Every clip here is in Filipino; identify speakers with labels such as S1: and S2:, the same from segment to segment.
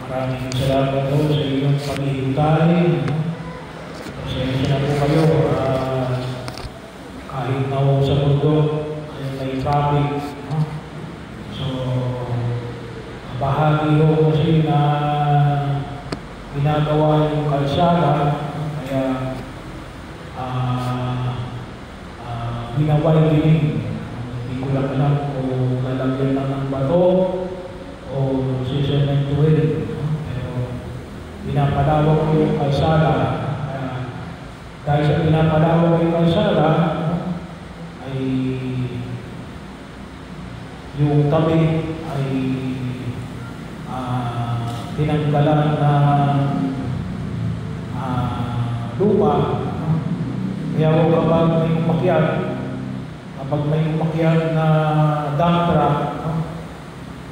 S1: Maraming salamat po sa inyong pag-ihintay. Pasensya na po kayo. Kahit na po sa mundo ay may traffic. So, bahagi po kasi na ginagawa yung kalsada. Kaya binaway-dinig. Hindi ko lang alam kung lalagyan lang ng bato o sisementuhin. Pero pinapalawak ko yung kalsada. Dahil sa pinapalawak yung kalsada, ay yung tabi ay tinanggalan ng lupa. Kaya kapag may umakyat na dump truck,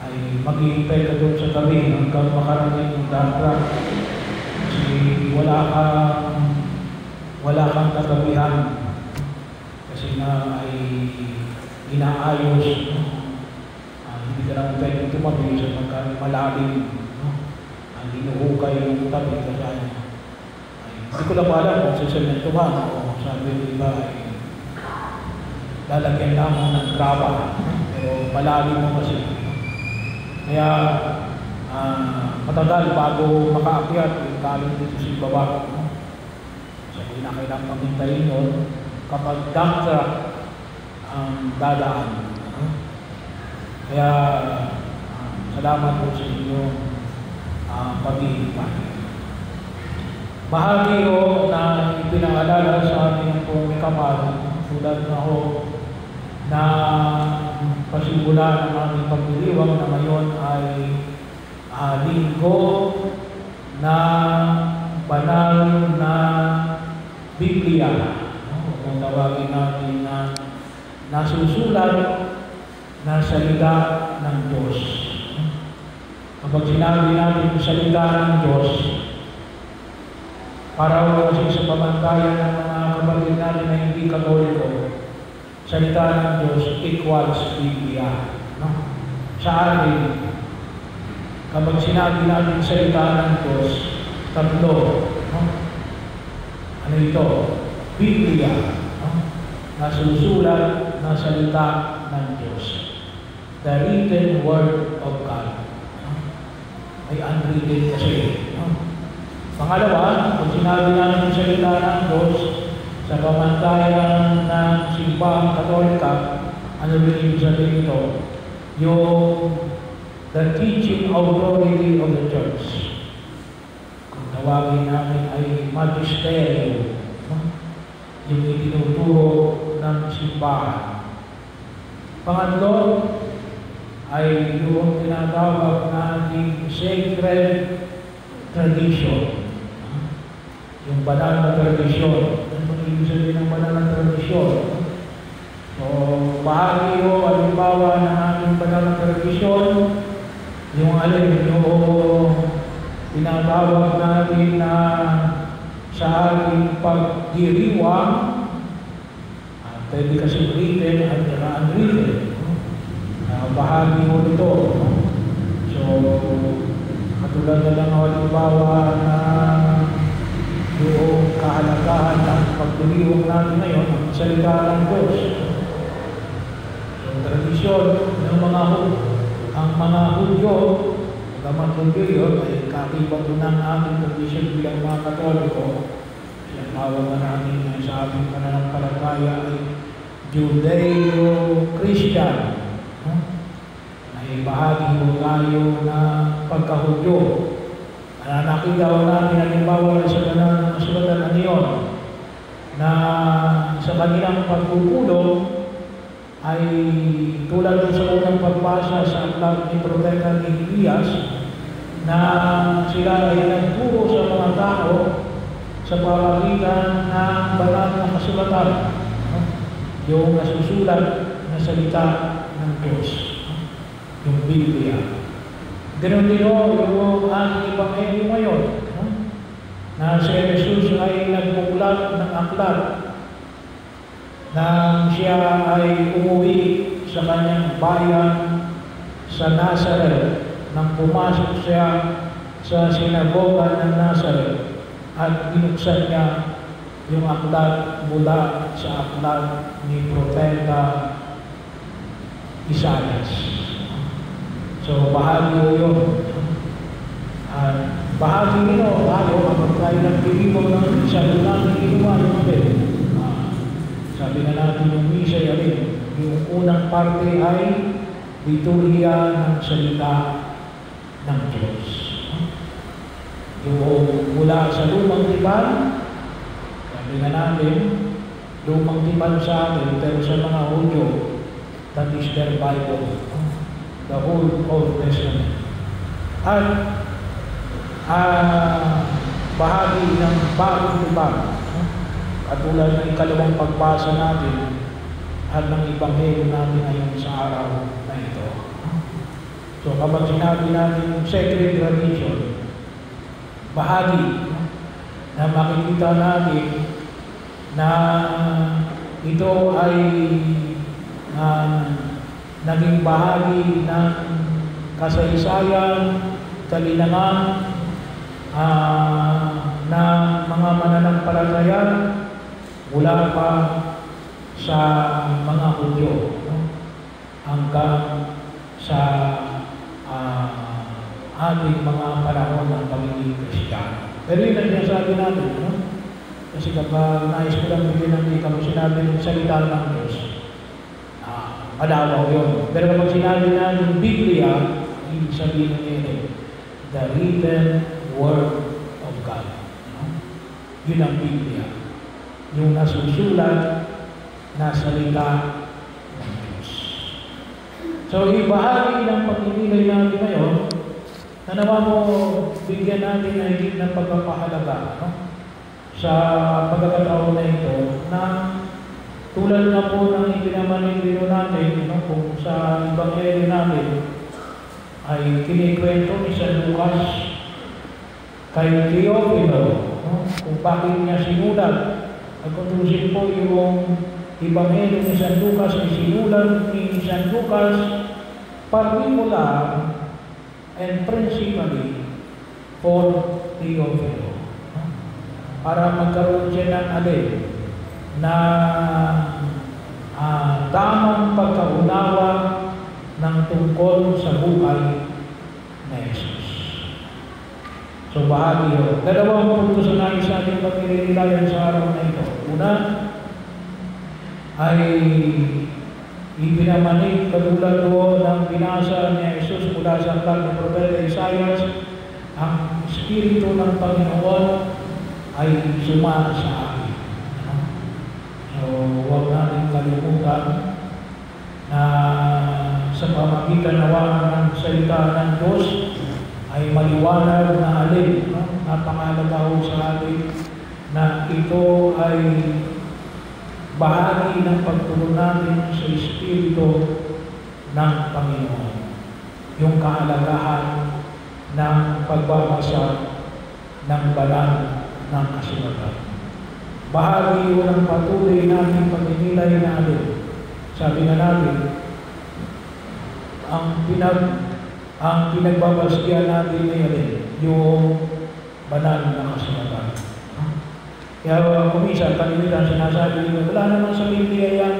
S1: ay mag-iintay ka doon sa tabi hanggang makarating yung dump truck. Kasi wala kang katabihan. Kasi na ay inaayos. Hindi ka lang pwede tumabi sa malalim. Ang hinuhukay yung tabi. Hindi ko lang alam kung sisementuhan o sabi ng iba ay lalagyan lang ng graba. Pero malalim mo kasi. Kaya matagal bago makaakyat yung talong dito sa baba. So hindi na kailangan pamintayin yun kapag dump truck ang dadaan. Kaya salamat po sa inyong pag-ihintay. Bahagi ko na ipinaalala sa ating pong kamal, tulad na ako na pasimula ng aming pagdiriwang na ngayon ay linggo na banal na Biblia. Kung tawagin natin na nasusulat na salita ng Diyos. Kapag sinabi natin yung salita ng Diyos, para kasi sa pamantayan ng mga kapatid natin na hindi Katoliko, salita ng Diyos equals Biblia. Sa atin, kapag sinabi natin salita ng Diyos, tatlo. Ano ito? Biblia. Nasusulat na salita ng Diyos. The written word of God. May unwritten kasi. Pangalawa, kung sinabi namin yung salita ng Diyos sa pamantayan ng simbahang Katolika, ano rin yung sabihin ito? Yung the teaching authority of the Church. Kung tawagin namin ay magisterium, yung itinuturo ng simbahan. Pangatlo, ay yung tinatawag natin sacred tradition. Yung banal na tradisyon. Ano ang ibig sabihin ng banal na tradisyon? So, bahagi ko, halimbawa ng ating banal na tradisyon, yung yung tinatawag natin na sa ating pagdiriwang, pwede kasi written at unwritten. Bahagi mo nito. So, katulad na lang halimbawa na yung kahalagahan ng pagdiriwang natin ngayon, ang salita ng Diyos. Yung tradisyon ng mga Hudyo, mga Hudyo yun, ay kakibang doon ang ating tradisyon bilang mga Katoliko. Siya tawag na namin sa ating pananampalataya ay Judeo-Christian. Ay bahagi mo tayo na pagka-Hudyo. Nakita ko namin halimbawa sa banal na kasulatan na yun na sa kanilang pagpupulong ay tulad sa unang pagbasa sa aklat ni Propeta Elias na sila ay nagturo sa mga tao sa pamagitan ng banal na kasulatan, yung nasusulat na salita ng Diyos, yung Biblia. Ganun din yung ating Ebanghelyo ngayon, na si Jesus ay nagmuklat ng aklat nang siya ay umuwi sa kanyang bayan sa Nazareth nang pumasok siya sa sinagoga ng Nazareth at binuksan niya yung aklat mula sa aklat ni Propeta Isaias. So, bahagi yun. At bahagi nyo, tayo, kapag tayo nagpilibog ng salita ng inuman natin. Sabi na natin yung misa yun, yung unang parte ay liturhiya ng salita ng Diyos. Yung mula sa lumang tipan, sabi na natin, lumang tipan sa atin, pero sa mga Hudyo, that is their Bible, the whole Old Testament. At bahagi ng bagong tipan, katulad ng ikalawang pagbasa natin at ng Ebanghelyo natin ngayon sa araw na ito. So kapag sinabi natin sacred tradition, bahagi na makikita natin na ito ay naging bahagi ng kasaysayan, kalinangan na mga mananampalataya mula pa sa mga Hudyo hanggang sa ating mga panahon ng pagiging Kristiyano. Pero yun ang sinasabi natin, no? Kasi kapag nais ko lang bigyan ng ikaw, sinabi ng salita ng Diyos, malawaw yun. Pero kapag sinabi natin Biblia, ibig sabihin nito, the written Word of God. No? Yun ang Biblia. Yung nasusulat na salita ng Diyos. So, ibahagi ng pagninilay natin ngayon, na naman mo bigyan natin na higit ng pagpapahalaga, no? Sa pagkakataon na ito, na tulad na po ng ipinamanilino natin, no? Kung sa Ebanghelyo natin, ay kinikwento ni San Lucas kay Teofilo, no? Kung bakit niya sinulat. At kutusin po yung Ebanghelyo ni San Lucas ay sinulat ni San Lucas particular and principally for Teofilo. No? Para magkaroon siya ng alin na tamang pagkaunawa ng tungkol sa buhay na Jesus. So, bahagi yun. Dalawang punto sa nais sa ating pagkilinilayan sa araw na ito. Una, ay ibinamanig katulad doon ng binasa ni Jesus mula sa aklat ng Propeta Isaias, ang Espiritu ng Panginoon ay suma sa akin. So, huwag natin kalimutan na sa pamagitan nawa ng salita ng Diyos ay maliwanag na alin, no? Napakahalaga ho sa atin na ito ay bahagi ng pagtulong natin sa Espiritu ng Panginoon. Yung kahalagahan ng pagbabasa ng banal ng kasulatan. Bahagi yun ng patuloy natin pagninilay na alin. Sabi na natin, ang pinagbabasgian natin ay alin, yung banal na kasulatan. Kaya kuminsan, kanilitan, sinasabi nila, wala naman sa Biblia yan.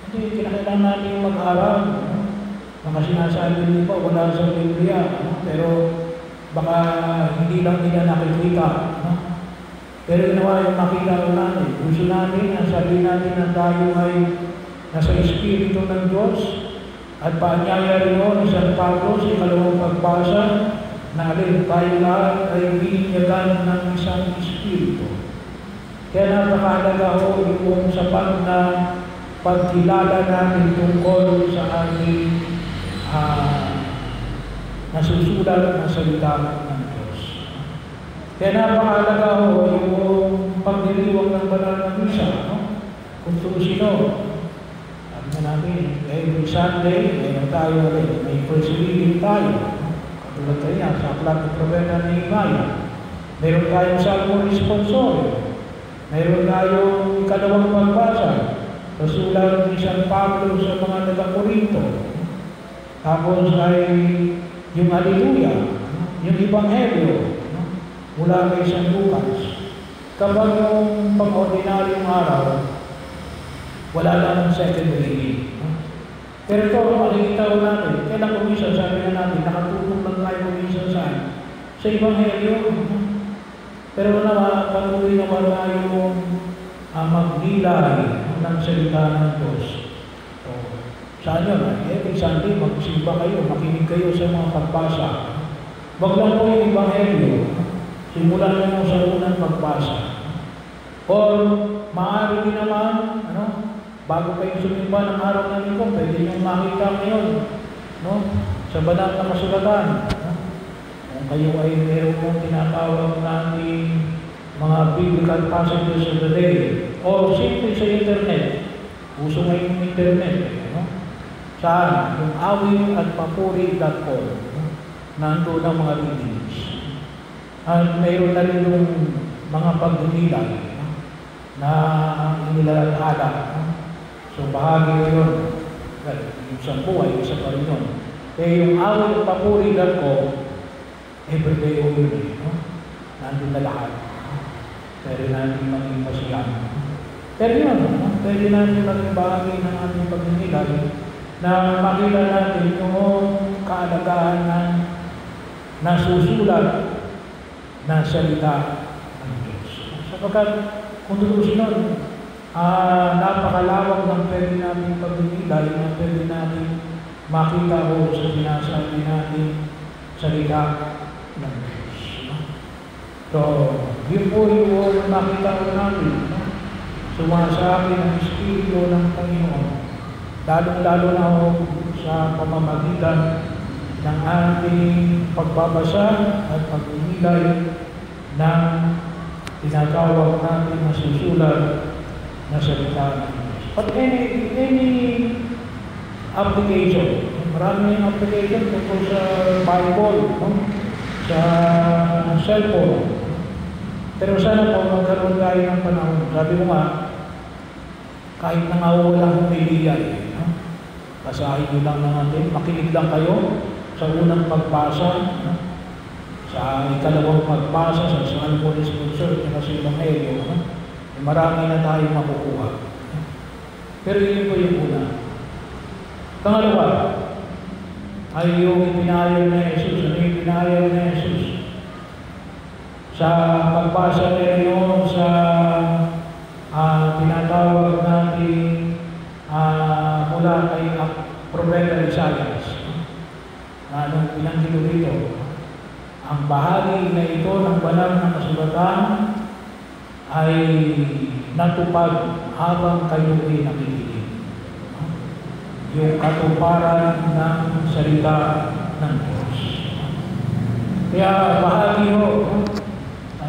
S1: Hindi, kinakailangan natin yung mag-aral. Baka sinasabi nila, wala sa Biblia. Pero baka hindi lang nila nakikita. Pero ginawa yung makita ko natin. Gusto natin, ang sabi natin na tayo ay nasa Espiritu ng Diyos. At paanyaya rin o ni San Pablo sa ikalawang pagbasa na alin, tayo lahat ay binyagan ng isang Espiritu. Kaya napakahalaga ho yung sapat na pagkilala natin tungkol sa ating nasusulat na salita ng Diyos. Kaya napakahalaga ho yung pagdiriwang ng banal na misa. No? Kung sino, sabi na natin, every Sunday, mayroon tayo rin, may first reading tayo. Katulad tayo yan, sa aklat ng Propeta Nehemiah. Mayroon tayong Salmo Responsorial. Mayroon tayong ikalawang pagbasa sa sulat ni San Pablo sa mga taga-Corinto. Tapos ay yung Hallelujah, yung Ebanghelyo, no? Mula kay San Lucas, kapag yung pang-ordinaryong araw, wala lang second reading. No? Pero ito, makikita ko natin, kailang kumisan, sabi na natin, nakatulong lang tayo kumisan sa Ebanghelyo. No? Pero patuloy na wala yung magnilay ng salita ng Diyos. So, saan yun? Every Sunday, magsimba kayo, makinig kayo sa mga pagbasa. Wag lang po yung Ebanghelyo. Simulan mo sa unang pagbasa. Or, maaari din naman, bago kayo sumimba ng araw ng linggo, pwede nyo makita ngayon, sa banal na kasulatan. Kung kayo ay meron mong tinatawag natin mga biblical passages of the day, o simple sa internet, uso ngayon yung internet, saan? Yung awil@papuri.com, nandun ang mga readings. At mayroon na rin yung mga pagdumilay na inilalala. So bahagi yun. Yung isang buhay, isa pa rin yun. Kaya yung awil@papuri.com, everyday o yun, nandun na lahat. Pwede natin maging masiyan. Pero yun, pwede natin maging bahagi ng ating pagdumilay na makita natin yung kaalagaan ng nasusulat na salita ng Diyos. Sapagkat kung tutusin nun, napakalawak ng pwede natin pagdumilay na pwede natin makita o sa sinasabi natin salita ng Diyos. So, yun po yung makita ko natin. Sumasabi ng Espiritu ng Panginoon, lalong-lalo na ako sa pamamagitan ng ating pagbabasa at pagdumilay ng tinatawag natin na susulat na salita ng Diyos. But any application, maraming application tungkol sa Bible, sa cellphone. Pero sana po magkaroon tayo ng panahon. Sabi ko nga, kahit nangawalang humiliya, basahin nyo lang natin, makinig lang kayo sa unang pagbasa, sa ikalawang pagbasa, sa Salmo Responso, at sa Ebanghelyo, marami na tayong makukuha. Pero yun po yung una. Pangalawa, ay yung ipinayaw na Jesus. Ano yung ipinayaw na Jesus? Sa pagbasa nila sa tinatawag natin mula kay Propeta Isaias. Anong pinanggito dito? Ang bahagi na ito ng banal na kasulatan ay natupad habang kayo ay nakikinig. Yung katuparan ng salita ng Diyos. Kaya bahagi ho,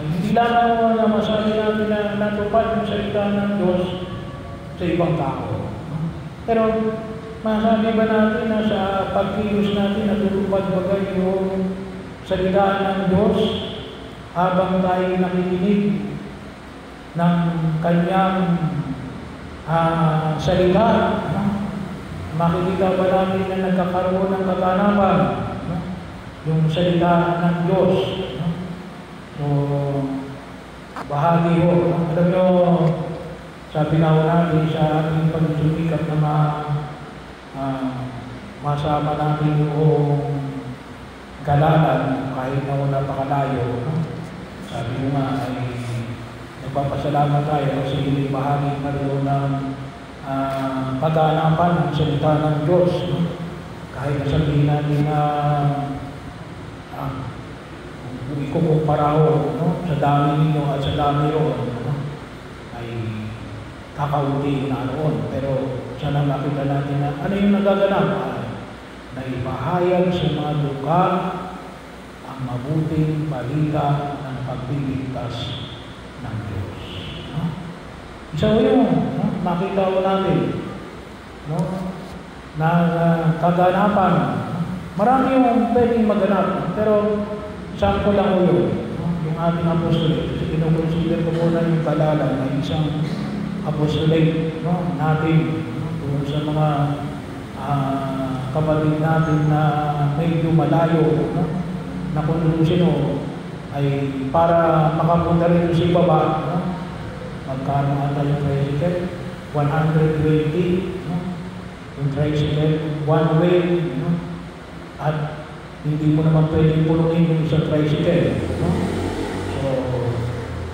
S1: hindi lang na masabi natin na natupad yung salita ng Diyos sa ibang tao. Pero masabi ba natin na sa pagkilos natin natutupad ba yung salita ng Diyos habang tayo nakikinig ng kanyang salita? Makikita ba natin na nagkakaroon ng kaganapan yung salita ng Diyos? So, bahagi ho. Alam nyo, sabi na natin sa ating pagsumikat na masama natin yung galalan kahit na wala pa kalayo. Sabi ko nga ay nagpapasalamat tayo kasi hindi bahagi na rin ng pag-aanapan ng salita ng Diyos. Kahit nasabihin natin na ikukumpara ho sa dami ninyo at sa dami roon, ay kakaunti na roon. Pero sana makita natin na ano yung nagaganap, na ipahayag sa mga lugar ang mabuting balita ng pagliligtas ng Diyos. Isa ko yun, makita ko natin na kaganapan. Marami yung pwedeng maganap, pero saan ko lang yun, yung ating apostolate. Kasi kinukonsider ko muna yung kalalan na isang apostolate natin tungkol sa mga kapatid natin na medyo malayo na kondisyon ay para makapunta rin sa ibaba, no? Magkano ata yung tricycle? 120, no? Yung tricycle, one way, no? At hindi mo naman pwedeng pulungin yung isang tricycle, no? So,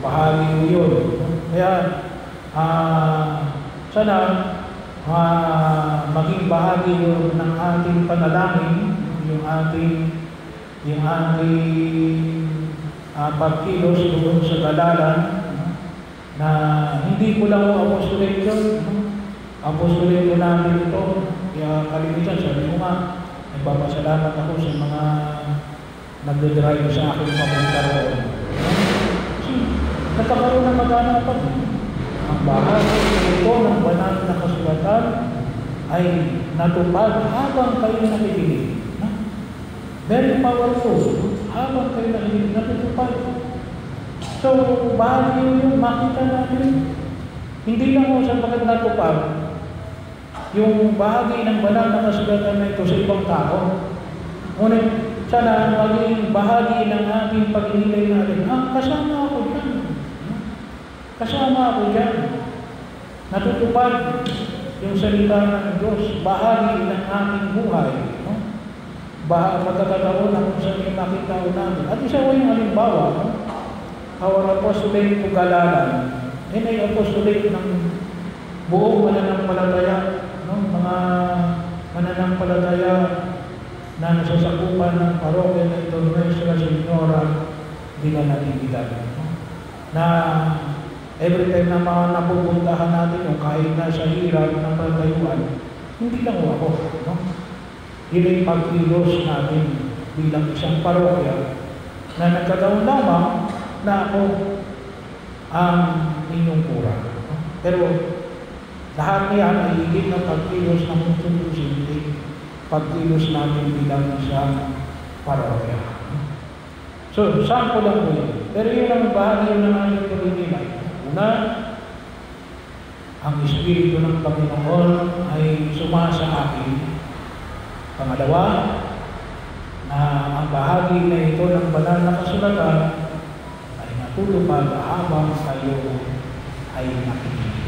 S1: bahagi mo yun, no? Kaya, sana, maging bahagi yun ng ating panalangin, yung ating pagkilos doon sa dalalan, no? Na hindi ko lang apostolate yun, no? Apostolate ko namin ito. Kaya kalimitan, sabi ko nga, nagpapasalamat ako sa mga nagdadrive sa akin papunta roon. Kasi nagkakaroon ng magana pa. Ang bahagi ito ng banal na kasulatan ay natupad habang kayo nakikinig. Very powerful. Habang kayo nakikinig, natutupad. So, bahagi yun, makita natin. Hindi lang mo sa pagkat natupad yung bahagi ng banal na kasulatan na ito sa ibang tao. Ngunit, sana maging bahagi ng ating pag-inilay natin, kasama ako dyan. Kasama ako dyan. Natutupad yung salita ng Diyos, bahagi ng ating buhay. No? Pagkakataon na kung saan yung makita natin. At isa ko yung halimbawa, no? Our apostolate to Galalan, ay apostolate ng buong mananampalataya, no? Mga mananampalataya na nasasakupan ng parokya na ito, Nuestra Señora de la Natividad. No? Na every time na mga napupuntahan natin, no, kahit nasa hirap ng patayuan, hindi lang ako. No? Yun ay pag-ilos natin bilang isang parokya na nagkataon lamang na ako ang inyong kura. No? Pero lahat niyan ay higit na pag-ilos ng konstitusyon, pag-ilos natin bilang isang parokya. So, sample lang po yun. Pero yun ang bahagi ng ating pag-inilay. Una, ang Espiritu ng Panginoon ay sumasa akin. Pangalawa, na ang bahagi na ito ng banal na kasulatan ay natutupad habang kayo ay nakikinig.